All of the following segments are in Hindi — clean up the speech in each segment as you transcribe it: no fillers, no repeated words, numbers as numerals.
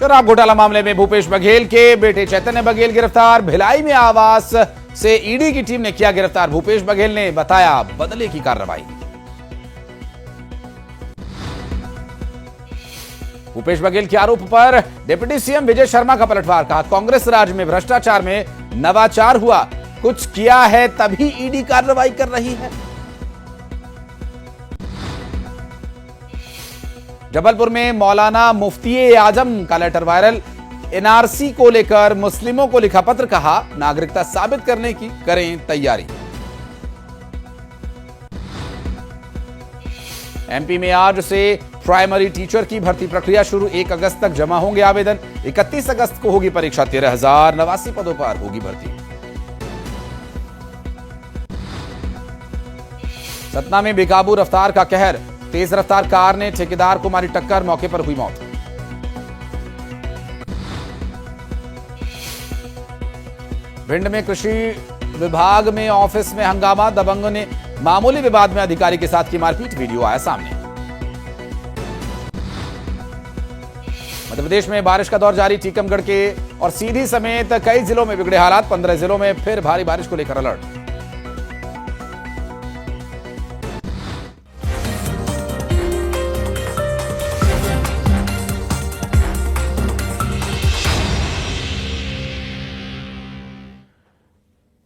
शराब घोटाला मामले में भूपेश बघेल के बेटे चैतन्य बघेल गिरफ्तार। भिलाई में आवास से ईडी की टीम ने किया गिरफ्तार। भूपेश बघेल ने बताया बदले की कार्रवाई। भूपेश बघेल के आरोप पर डिप्टी सीएम विजय शर्मा का पलटवार। कहा कांग्रेस राज में भ्रष्टाचार में नवाचार हुआ, कुछ किया है तभी ईडी कार्रवाई कर रही है। जबलपुर में मौलाना मुफ्ती आजम का लेटर वायरल। एनआरसी को लेकर मुस्लिमों को लिखा पत्र। कहा नागरिकता साबित करने की करें तैयारी। एमपी में आज से प्राइमरी टीचर की भर्ती प्रक्रिया शुरू। 1 अगस्त तक जमा होंगे आवेदन। 31 अगस्त को होगी परीक्षा। 13,089 पदों पर होगी भर्ती। सतना में बेकाबू रफ्तार का कहर। तेज रफ्तार कार ने ठेकेदार को मारी टक्कर, मौके पर हुई मौत। भिंड में कृषि विभाग में ऑफिस में हंगामा। दबंगों ने मामूली विवाद में अधिकारी के साथ की मारपीट, वीडियो आया सामने। मध्य प्रदेश में बारिश का दौर जारी। टीकमगढ़ के और सीधी समेत कई जिलों में बिगड़े हालात। 15 जिलों में फिर भारी बारिश को लेकर अलर्ट।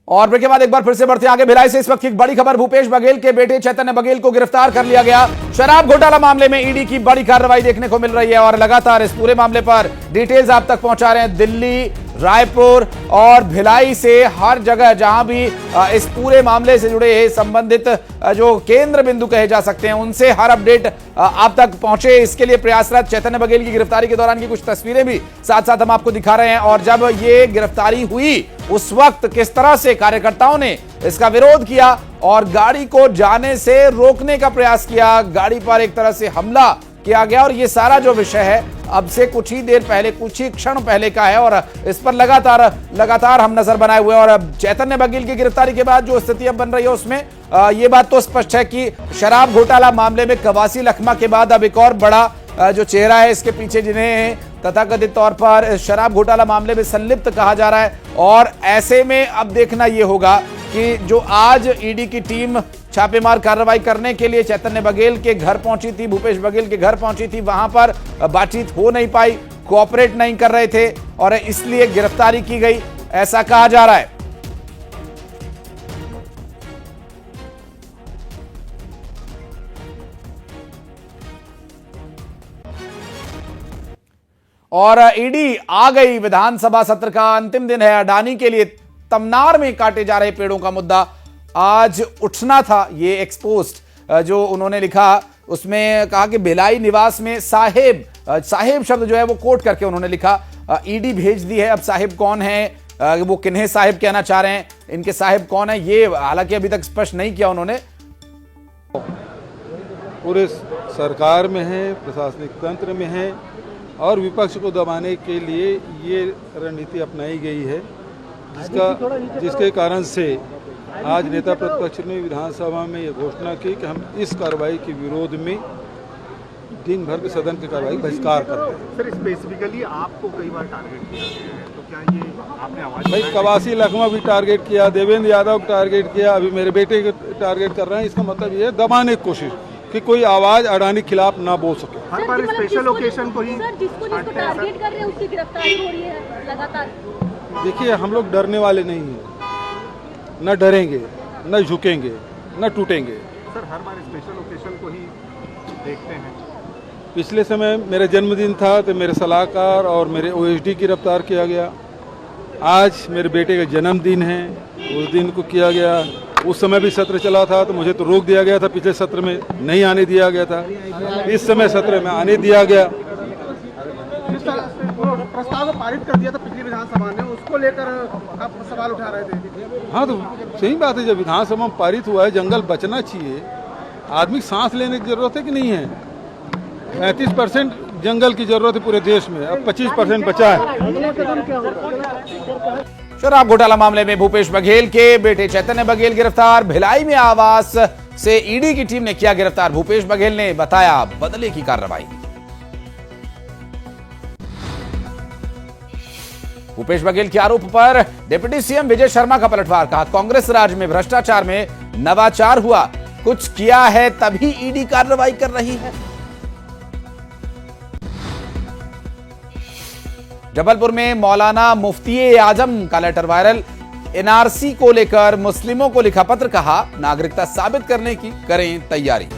और ब्रेक के बाद एक बार फिर से बढ़ते आगे। भिलाई से इस वक्त की बड़ी खबर। भूपेश बघेल के बेटे चैतन्य बघेल को गिरफ्तार कर लिया गया। शराब घोटाला मामले में ईडी की बड़ी कार्रवाई देखने को मिल रही है और लगातार इस पूरे मामले पर डिटेल्स आप तक पहुंचा रहे हैं। दिल्ली, रायपुर और भिलाई से हर जगह जहां भी इस पूरे मामले से जुड़े संबंधित जो केंद्र बिंदु कहे जा सकते हैं, उनसे हर अपडेट आप तक पहुंचे, इसके लिए प्रयासरत। चैतन्य बघेल की गिरफ्तारी के दौरान की कुछ तस्वीरें भी साथ साथ हम आपको दिखा रहे हैं। और जब ये गिरफ्तारी हुई उस वक्त किस तरह से कार्यकर्ताओं ने इसका विरोध किया और गाड़ी को जाने से रोकने का प्रयास किया, गाड़ी पर एक तरह से हमला किया गया। और ये सारा जो विषय है अब से कुछ ही देर पहले, कुछ ही क्षण पहले का है और इस पर लगातार हम नजर बनाए हुए हैं। और अब चैतन्य बघेल की गिरफ्तारी के बाद जो स्थिति अब बन रही है उसमें ये बात तो स्पष्ट है कि शराब घोटाला मामले में कवासी लखमा के बाद अब एक और बड़ा जो चेहरा है इसके पीछे, जिन्हें तथाकथित तौर पर शराब घोटाला मामले में संलिप्त कहा जा रहा है। और ऐसे में अब देखना यह होगा कि जो आज ईडी की टीम छापेमार कार्रवाई करने के लिए चैतन्य बघेल के घर पहुंची थी, भूपेश बघेल के घर पहुंची थी, वहां पर बातचीत हो नहीं पाई, कोऑपरेट नहीं कर रहे थे और इसलिए गिरफ्तारी की गई, ऐसा कहा जा रहा है। और ईडी आ गई। विधानसभा सत्र का अंतिम दिन है। अडानी के लिए तमनार में काटे जा रहे पेड़ों का मुद्दा आज उठना था। ये एक्सपोस्ट जो उन्होंने लिखा उसमें कहा कि भिलाई निवास में साहेब शब्द जो है वो कोट करके उन्होंने लिखा। ईडी भेज दी है। अब साहिब कौन है, वो किन्हें साहिब कहना चाह रहे हैं, इनके साहिब कौन है, ये हालांकि अभी तक स्पष्ट नहीं किया उन्होंने। पूरे सरकार में है, प्रशासनिक तंत्र में है और विपक्ष को दबाने के लिए ये रणनीति अपनाई गई है, जिसके कारण से आज नेता प्रतिपक्ष ने विधानसभा में ये घोषणा की कि हम इस कार्रवाई के विरोध में दिन भर के सदन की कार्रवाई बहिष्कार करते हैं। सर, स्पेसिफिकली आपको कई बार टारगेट किया गया है, तो क्या ये आपने आवाज भाई कवासी लखमा भी टारगेट किया, देवेंद्र यादव को टारगेट किया, अभी मेरे बेटे को टारगेट कर रहे हैं। इसका मतलब ये है दबाने की कोशिश कि कोई आवाज अडानी खिलाफ ना बोल सके। हर बार स्पेशल ओकेजन को ही जिसको टारगेट कर रहे हैं उसकी गिरफ्तारी हो रही है लगातार। देखिए, हम लोग डरने वाले नहीं हैं, न डरेंगे, न झुकेंगे, न टूटेंगे। सर, हर बार स्पेशल ओकेजन को ही देखते हैं। पिछले समय मेरा जन्मदिन था तो मेरे सलाहकार और मेरे ओएसडी गिरफ्तार किया गया। आज मेरे बेटे का जन्मदिन है, उस दिन को किया गया। उस समय भी सत्र चला था तो मुझे तो रोक दिया गया था, पिछले सत्र में नहीं आने दिया गया था, इस समय सत्र में आने दिया गया। प्रस्ताव पारित कर दिया था पिछली विधानसभा ने, उसको लेकर आप सवाल उठा रहे थे। हाँ, तो सही बात है, जब विधानसभा में पारित हुआ है, जंगल बचना चाहिए, आदमी सांस लेने की जरूरत है कि नहीं है। 35% जंगल की जरूरत है पूरे देश में, अब 25% बचा है। शराब घोटाला मामले में भूपेश बघेल के बेटे चैतन्य बघेल गिरफ्तार। भिलाई में आवास से ईडी की टीम ने किया गिरफ्तार। भूपेश बघेल ने बताया बदले की कार्रवाई। भूपेश बघेल के आरोप पर डिप्टी सीएम विजय शर्मा का पलटवार। कहा कांग्रेस राज में भ्रष्टाचार में नवाचार हुआ, कुछ किया है तभी ईडी कार्रवाई कर रही है। जबलपुर में मौलाना मुफ्ती आजम का लेटर वायरल। एनआरसी को लेकर मुस्लिमों को लिखा पत्र। कहा नागरिकता साबित करने की करें तैयारी।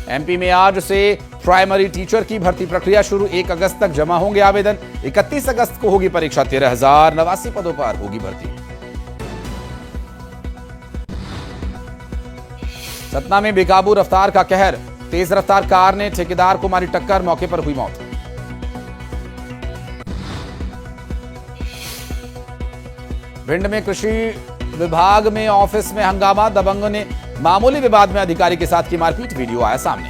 एमपी में आज से प्राइमरी टीचर की भर्ती प्रक्रिया शुरू। 1 अगस्त तक जमा होंगे आवेदन। 31 अगस्त को होगी परीक्षा। 13,089 पदों पर होगी भर्ती। सतना में बेकाबू रफ्तार का कहर। तेज रफ्तार कार ने ठेकेदार को मारी टक्कर, मौके पर हुई मौत। भिंड में कृषि विभाग में ऑफिस में हंगामा। दबंगों ने मामूली विवाद में अधिकारी के साथ की मारपीट, वीडियो आया सामने।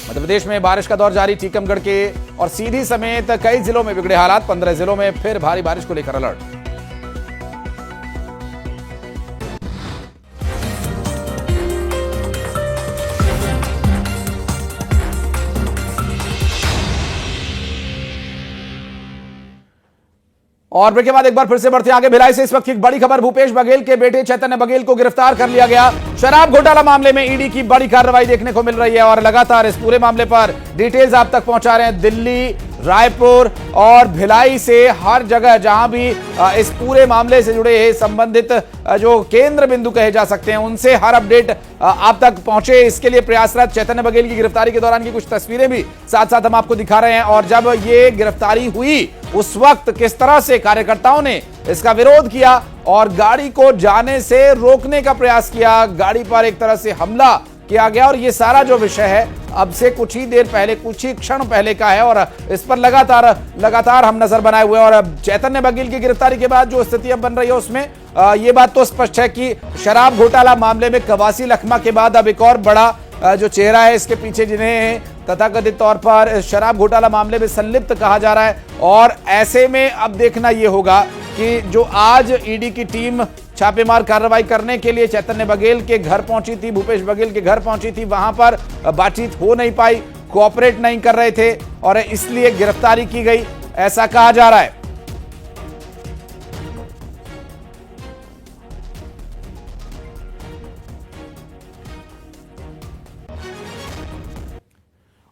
मध्य प्रदेश में बारिश का दौर जारी। टीकमगढ़ के और सीधी समेत कई जिलों में बिगड़े हालात। 15 जिलों में फिर भारी बारिश को लेकर अलर्ट। और ब्रेक के बाद एक बार फिर से बढ़ते आगे। भिलाई से इस वक्त की बड़ी खबर। भूपेश बघेल के बेटे चैतन्य बघेल को गिरफ्तार कर लिया गया। शराब घोटाला मामले में ईडी की बड़ी कार्रवाई देखने को मिल रही है और लगातार इस पूरे मामले पर डिटेल्स आप तक पहुंचा रहे हैं। दिल्ली, रायपुर और भिलाई से हर जगह जहां भी इस पूरे मामले से जुड़े संबंधित जो केंद्र बिंदु कहे जा सकते हैं, उनसे हर अपडेट आप तक पहुंचे, इसके लिए प्रयासरत। चैतन्य बघेल की गिरफ्तारी के दौरान की कुछ तस्वीरें भी साथ साथ हम आपको दिखा रहे हैं। और जब ये गिरफ्तारी हुई उस वक्त किस तरह से कार्यकर्ताओं ने इसका विरोध किया और गाड़ी को जाने से रोकने का प्रयास किया, गाड़ी पर एक तरह से हमला किया गया। और ये सारा जो विषय है अब से कुछ ही देर पहले, कुछ ही क्षण पहले का है और इस पर लगातार हम नजर बनाए हुए हैं। और अब चैतन्य बघेल की गिरफ्तारी के बाद जो स्थिति अब बन रही है उसमें ये बात तो स्पष्ट है कि शराब घोटाला मामले में कवासी लखमा के बाद अब एक और बड़ा जो चेहरा है इसके पीछे, जिन्हें तथाकथित तौर पर शराब घोटाला मामले में संलिप्त कहा जा रहा है। और ऐसे में अब देखना यह होगा कि जो आज ईडी की टीम छापेमार कार्रवाई करने के लिए चैतन्य बघेल के घर पहुंची थी, भूपेश बघेल के घर पहुंची थी, वहां पर बातचीत हो नहीं पाई, कोऑपरेट नहीं कर रहे थे और इसलिए गिरफ्तारी की गई, ऐसा कहा जा रहा है।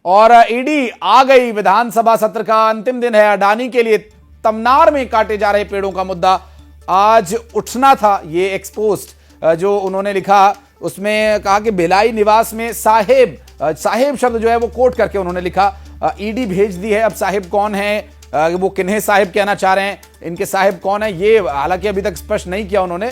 और ईडी आ गई। विधानसभा सत्र का अंतिम दिन है। अडानी के लिए तमनार में काटे जा रहे पेड़ों का मुद्दा आज उठना था। ये एक्सपोस्ट जो उन्होंने लिखा उसमें कहा कि भिलाई निवास में साहेब शब्द जो है वो कोट करके उन्होंने लिखा। ईडी भेज दी है। अब साहेब कौन है, वो किन्हें साहेब कहना चाह रहे हैं, इनके साहेब कौन है, ये हालांकि अभी तक स्पष्ट नहीं किया उन्होंने।